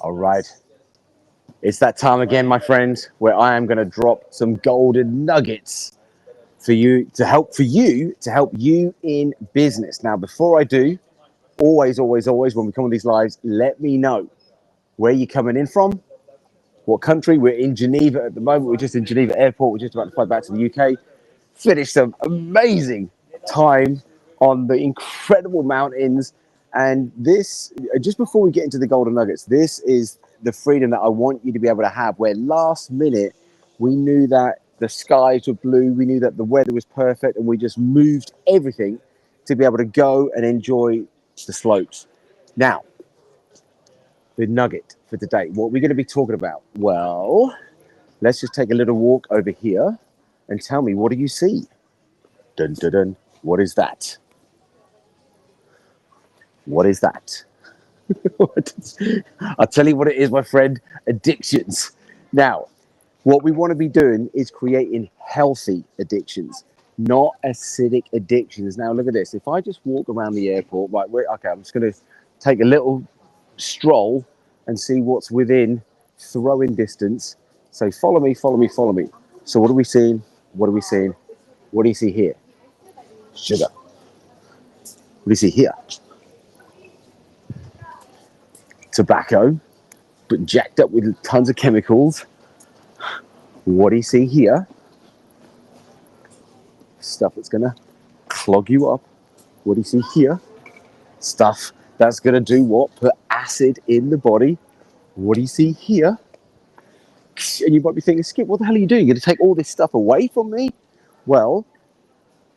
All right. It's that time again, my friends, where I am going to drop some golden nuggets for you to help you in business. Now, before I do, always, when we come on these lives, let me know where you're coming in from, what country. We're in Geneva at the moment. We're just in Geneva Airport. We're just about to fly back to the UK. Finished some amazing time on the incredible mountains. And this, just before we get into the golden nuggets, this is the freedom that I want you to be able to have, where last minute we knew that the skies were blue, we knew that the weather was perfect, and we just moved everything to be able to go and enjoy the slopes. Now, the nugget for today, what we're going to be talking about? Well, let's just take a little walk over here and tell me, what do you see? Dun, dun, dun. What is that? What is that? I'll tell you what it is, my friend. Addictions. Now, what we want to be doing is creating healthy addictions, not acidic addictions. Now, look at this. If I just walk around the airport, right, okay, I'm just going to take a little stroll and see what's within throwing distance. So follow me, follow me, follow me. So what are we seeing? What are we seeing? What do you see here? Sugar. What do you see here? Tobacco, but jacked up with tons of chemicals. What do you see here? Stuff that's gonna clog you up. What do you see here? Stuff that's gonna do what? Put acid in the body. What do you see here? And you might be thinking, Skip, what the hell are you doing? You're gonna take all this stuff away from me? Well,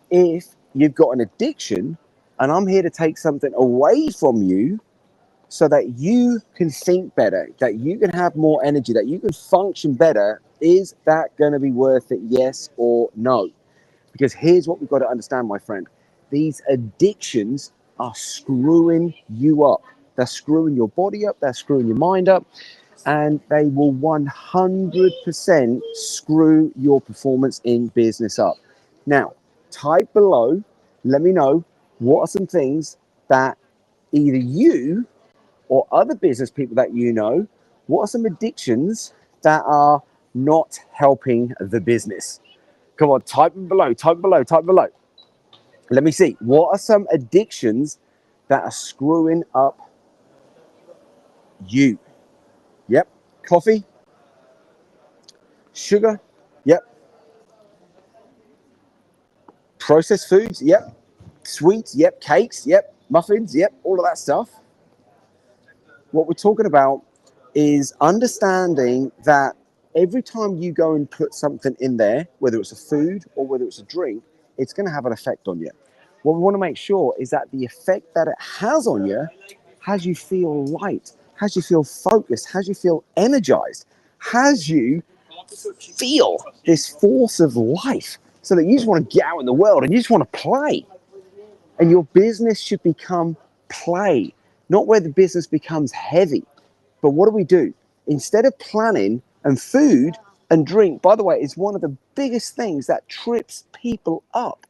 if you've got an addiction and I'm here to take something away from you so that you can think better, that you can have more energy, that you can function better, is that going to be worth it, yes or no? Because here's what we've got to understand, my friend. These addictions are screwing you up. They're screwing your body up, they're screwing your mind up, and they will 100% screw your performance in business up. Now, type below, let me know what are some things that either you or other business people that you know, what are some addictions that are not helping the business? Come on, type them below, type below, type below. Let me see. What are some addictions that are screwing up you? Yep. Coffee. Sugar. Yep. Processed foods. Yep. Sweets. Yep. Cakes. Yep. Muffins. Yep. All of that stuff. What we're talking about is understanding that every time you go and put something in there, whether it's a food or whether it's a drink, it's going to have an effect on you. What we want to make sure is that the effect that it has on you has you feel light, has you feel focused, has you feel energized, has you feel this force of life so that you just want to get out in the world and you just want to play. And your business should become play, not where the business becomes heavy. But what do? Instead of planning, and food and drink, by the way, is one of the biggest things that trips people up.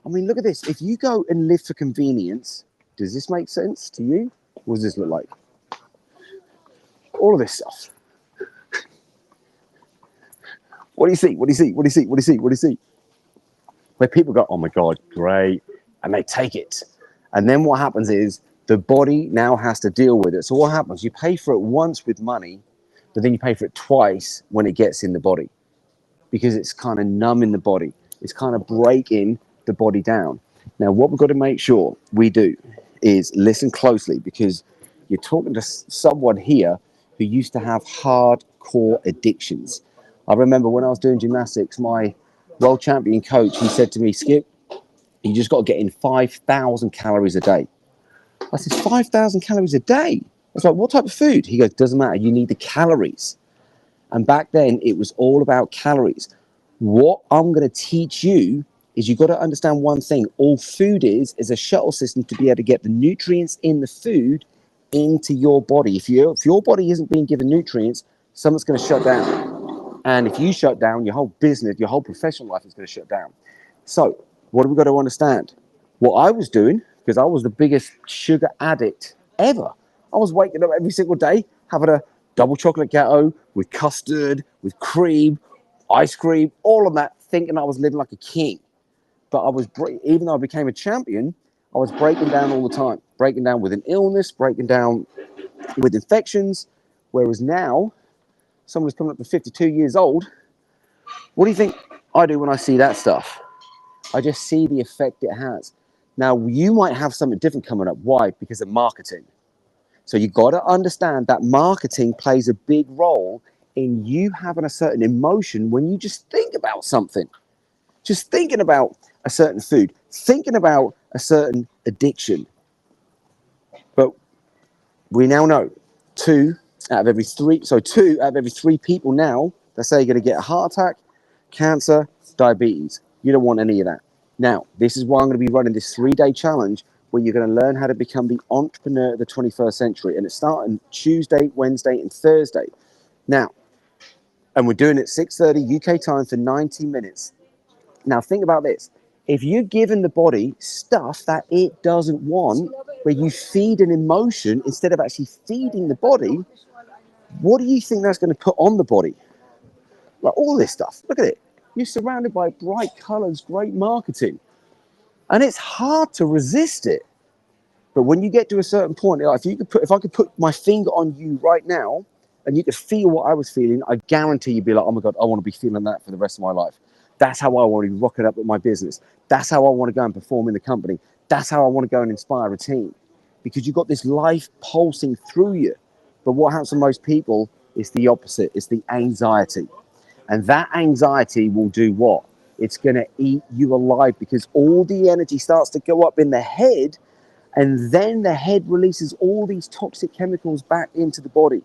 I mean, look at this. If you go and live for convenience, does this make sense to you? What does this look like? All of this stuff. What do you see? What do you see? What do you see? What do you see? What do you see? Where people go, oh my God, great. And they take it. And then what happens is the body now has to deal with it. So what happens? You pay for it once with money, but then you pay for it twice when it gets in the body, because it's kind of numbing the body. It's kind of breaking the body down. Now, what we've got to make sure we do is listen closely, because you're talking to someone here who used to have hardcore addictions. I remember when I was doing gymnastics, my world champion coach, he said to me, Skip, you just got to get in 5,000 calories a day. I said, 5,000 calories a day? I was like, what type of food? He goes, doesn't matter. You need the calories. And back then, it was all about calories. What I'm going to teach you is you've got to understand one thing. All food is a shuttle system to be able to get the nutrients in the food into your body. If your body isn't being given nutrients, something's going to shut down. And if you shut down, your whole business, your whole professional life is going to shut down. So what have we got to understand? What I was doing, because I was the biggest sugar addict ever. I was waking up every single day, having a double chocolate ghetto with custard, with cream, ice cream, all of that, thinking I was living like a king. But I was, even though I became a champion, I was breaking down all the time, breaking down with an illness, breaking down with infections. Whereas now, someone who's coming up to 52 years old, what do you think I do when I see that stuff? I just see the effect it has. Now, you might have something different coming up. Why? Because of marketing. So you got to understand that marketing plays a big role in you having a certain emotion when you just think about something. Just thinking about a certain food, thinking about a certain addiction. But we now know two out of every three people now, that say you're going to get a heart attack, cancer, diabetes. You don't want any of that. Now, this is why I'm going to be running this 3-day challenge where you're going to learn how to become the entrepreneur of the 21st century. And it's starting Tuesday, Wednesday, and Thursday. Now, and we're doing it 6:30 UK time for 90 minutes. Now, think about this. If you're giving the body stuff that it doesn't want, where you feed an emotion instead of actually feeding the body, what do you think that's going to put on the body? Like all this stuff. Look at it. You're surrounded by bright colors, great marketing. And it's hard to resist it. But when you get to a certain point, like if I could put my finger on you right now and you could feel what I was feeling, I guarantee you'd be like, oh my God, I want to be feeling that for the rest of my life. That's how I want to rock it up with my business. That's how I want to go and perform in the company. That's how I want to go and inspire a team. Because you've got this life pulsing through you. But what happens to most people is the opposite. It's the anxiety. And that anxiety will do what? It's going to eat you alive because all the energy starts to go up in the head, and then the head releases all these toxic chemicals back into the body.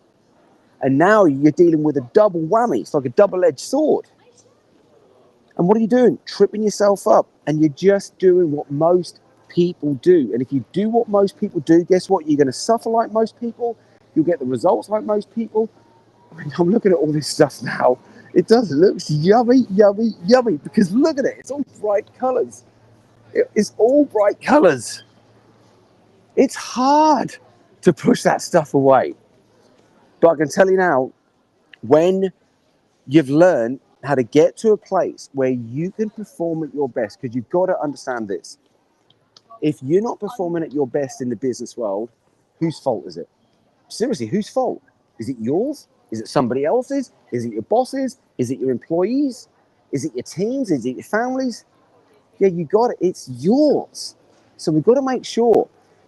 And now you're dealing with a double whammy. It's like a double-edged sword. And what are you doing? Tripping yourself up. And you're just doing what most people do. And if you do what most people do, guess what? You're going to suffer like most people. You'll get the results like most people. I mean, I'm looking at all this stuff now. It does. It looks yummy, yummy, yummy. Because look at it. It's all bright colors. It's all bright colors. It's hard to push that stuff away. But I can tell you now, when you've learned how to get to a place where you can perform at your best, because you've got to understand this. If you're not performing at your best in the business world, whose fault is it? Seriously, whose fault? Is it yours? Is it somebody else's? Is it your bosses? Is it your employees? Is it your teams? Is it your families? Yeah, you got it. It's yours. So we've got to make sure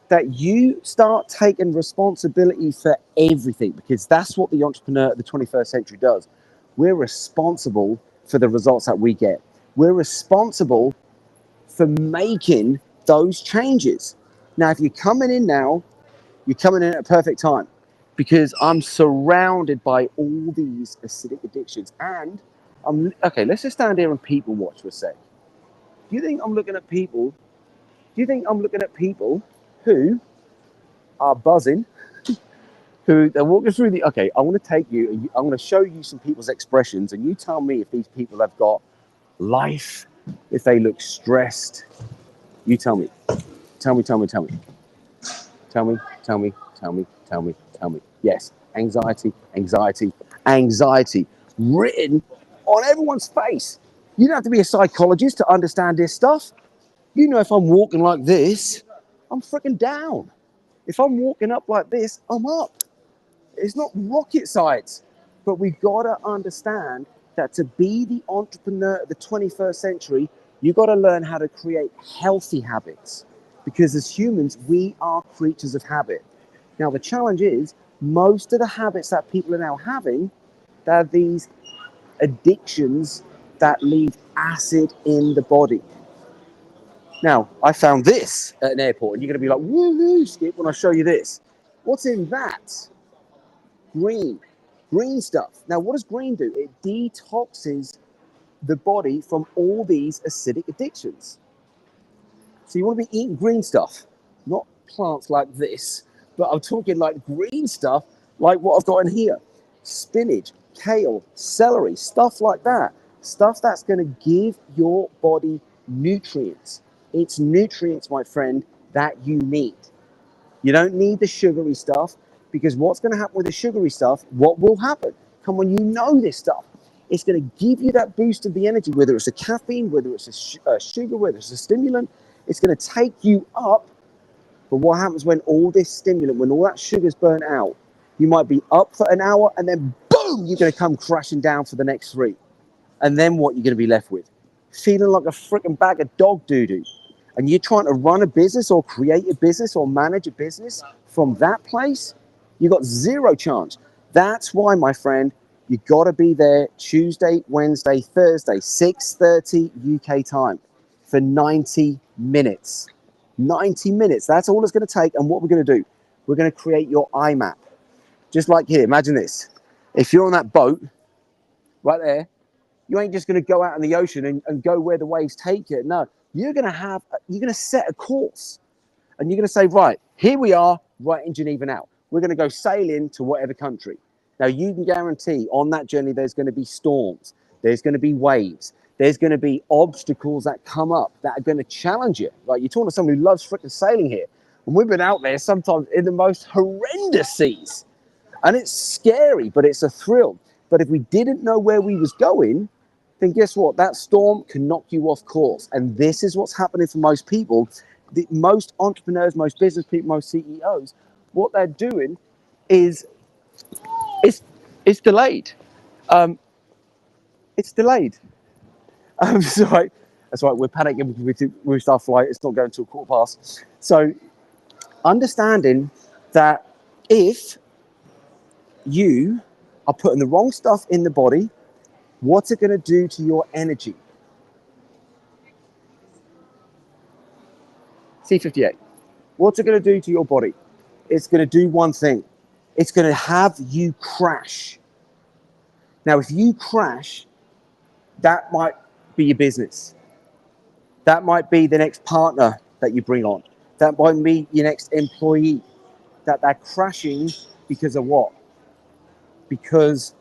that you start taking responsibility for everything, because that's what the entrepreneur of the 21st century does. We're responsible for the results that we get. We're responsible for making those changes. Now, if you're coming in now, you're coming in at a perfect time, because I'm surrounded by all these acidic addictions. And okay, let's just stand here and people watch for a sec. Do you think I'm looking at people? Do you think I'm looking at people who are buzzing, who they're walking through the, okay, I want to take you, I'm going to show you some people's expressions, and you tell me if these people have got life, if they look stressed. You tell me. Tell me. Yes, anxiety, anxiety, anxiety, written on everyone's face. You don't have to be a psychologist to understand this stuff. You know, if I'm walking like this, I'm freaking down. If I'm walking up like this, I'm up. It's not rocket science, but we've got to understand that to be the entrepreneur of the 21st century, you've got to learn how to create healthy habits, because as humans, we are creatures of habit. Now, the challenge is most of the habits that people are now having, they're these addictions that leave acid in the body. Now, I found this at an airport, and you're going to be like, woohoo, Skip, when I show you this. What's in that? Green stuff. Now, what does green do? It detoxes the body from all these acidic addictions. So you want to be eating green stuff, not plants like this, but I'm talking like green stuff, like what I've got in here. Spinach, kale, celery, stuff like that. Stuff that's going to give your body nutrients. It's nutrients, my friend, that you need. You don't need the sugary stuff. Because what's going to happen with the sugary stuff, what will happen? Come on, you know this stuff. It's going to give you that boost of the energy, whether it's a caffeine, whether it's a sugar, whether it's a stimulant. It's going to take you up. But what happens when all this stimulant, when all that sugar's burnt out, you might be up for an hour and then boom, you're going to come crashing down for the next 3. And then what you're going to be left with? Feeling like a freaking bag of dog doo-doo. And you're trying to run a business or create a business or manage a business from that place, you got 0 chance. That's why, my friend, you got to be there Tuesday, Wednesday, Thursday, 6:30 UK time for 90 minutes. 90 minutes. That's all it's going to take. And what we're going to do, we're going to create your IMAP. Just like here, imagine this. If you're on that boat right there, you ain't just going to go out in the ocean and go where the waves take you. No, you're going to set a course. And you're going to say, right, here we are, right in Geneva now. We're going to go sailing to whatever country. Now, you can guarantee on that journey, there's going to be storms. There's going to be waves. There's going to be obstacles that come up that are going to challenge you. Like, you're talking to someone who loves freaking sailing here. And we've been out there sometimes in the most horrendous seas. And it's scary, but it's a thrill. But if we didn't know where we was going, then guess what? That storm can knock you off course. And this is what's happening for most people. Most entrepreneurs, most business people, most CEOs, what they're doing is it's delayed. It's delayed. Sorry, that's right. We're panicking. We start flight. It's not going till 1:15. So understanding that if you are putting the wrong stuff in the body, what's it going to do to your energy? C58. What's it going to do to your body? It's going to do one thing. It's going to have you crash. Now, if you crash, that might be your business. That might be the next partner that you bring on. That might be your next employee. That they're crashing because of what? Because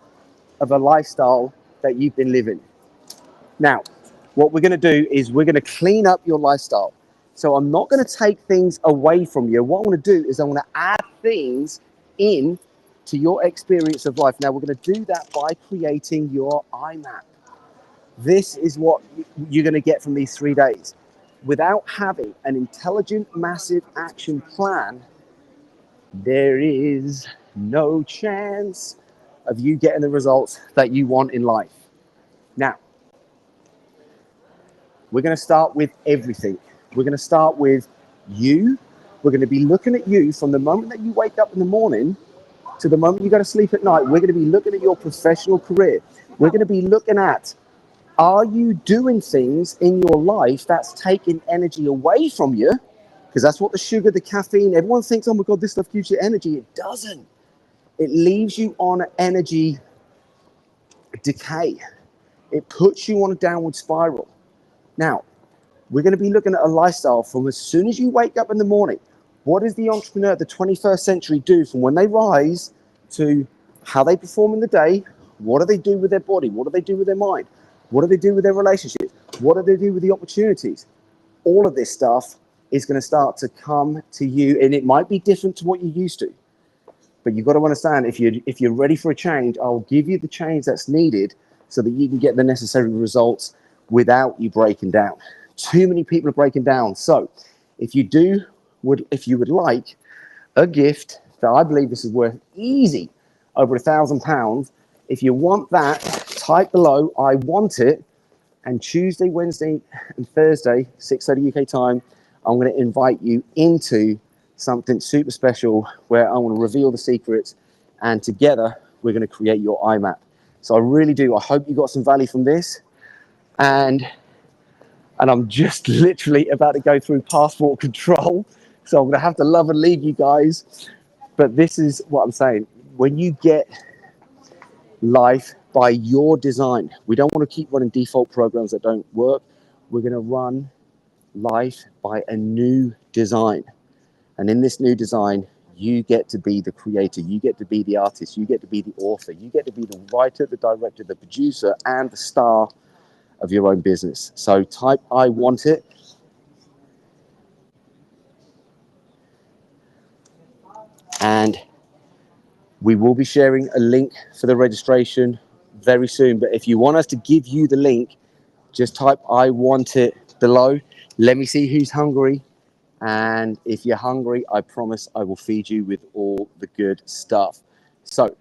of a lifestyle that you've been living. Now, what we're going to do is we're going to clean up your lifestyle. So I'm not going to take things away from you. What I want to do is I want to add things in to your experience of life. Now, we're going to do that by creating your IMAP. This is what you're going to get from these 3 days. Without having an intelligent, massive action plan, there is no chance of you getting the results that you want in life. Now, we're going to start with everything. We're going to start with you. We're going to be looking at you from the moment that you wake up in the morning to the moment you go to sleep at night. We're going to be looking at your professional career. We're going to be looking at, are you doing things in your life that's taking energy away from you? Because that's what the sugar, the caffeine, everyone thinks, oh my God, this stuff gives you energy. It doesn't. It leaves you on energy decay. It puts you on a downward spiral. Now, we're going to be looking at a lifestyle from as soon as you wake up in the morning. What does the entrepreneur of the 21st century do from when they rise to how they perform in the day? What do they do with their body? What do they do with their mind? What do they do with their relationships? What do they do with the opportunities? All of this stuff is going to start to come to you, and it might be different to what you're used to. But you've got to understand, if you're ready for a change, I'll give you the change that's needed so that you can get the necessary results without you breaking down. Too many people are breaking down. So if you would like a gift that I believe this is worth easy over £1,000, if you want that, type below, I want it. And Tuesday, Wednesday, and Thursday, 6:30 UK time, I'm going to invite you into something super special where I want to reveal the secrets, and together we're going to create your IMAP. So I really do. I hope you got some value from this. And I'm just literally about to go through passport control. So I'm going to have to love and leave you guys. But this is what I'm saying. When you get life by your design, we don't want to keep running default programs that don't work. We're going to run life by a new design. And in this new design, you get to be the creator. You get to be the artist. You get to be the author. You get to be the writer, the director, the producer, and the star of your own business. So type I want it. And We will be sharing a link for the registration very soon. But if you want us to give you the link, just type "I want it" below. Let me see who's hungry. And if you're hungry, I promise I will feed you with all the good stuff. So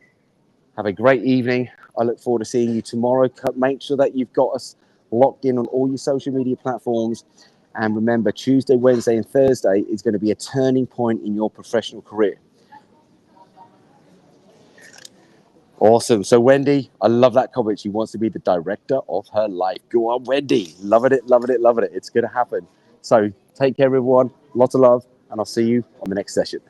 have a great evening. I look forward to seeing you tomorrow. Make sure that you've got us locked in on all your social media platforms. And remember, Tuesday, Wednesday, and Thursday is going to be a turning point in your professional career. Awesome. So Wendy, I love that comment. She wants to be the director of her life. Go on, Wendy. Loving it, loving it, loving it. It's going to happen. So take care, everyone. Lots of love, and I'll see you on the next session.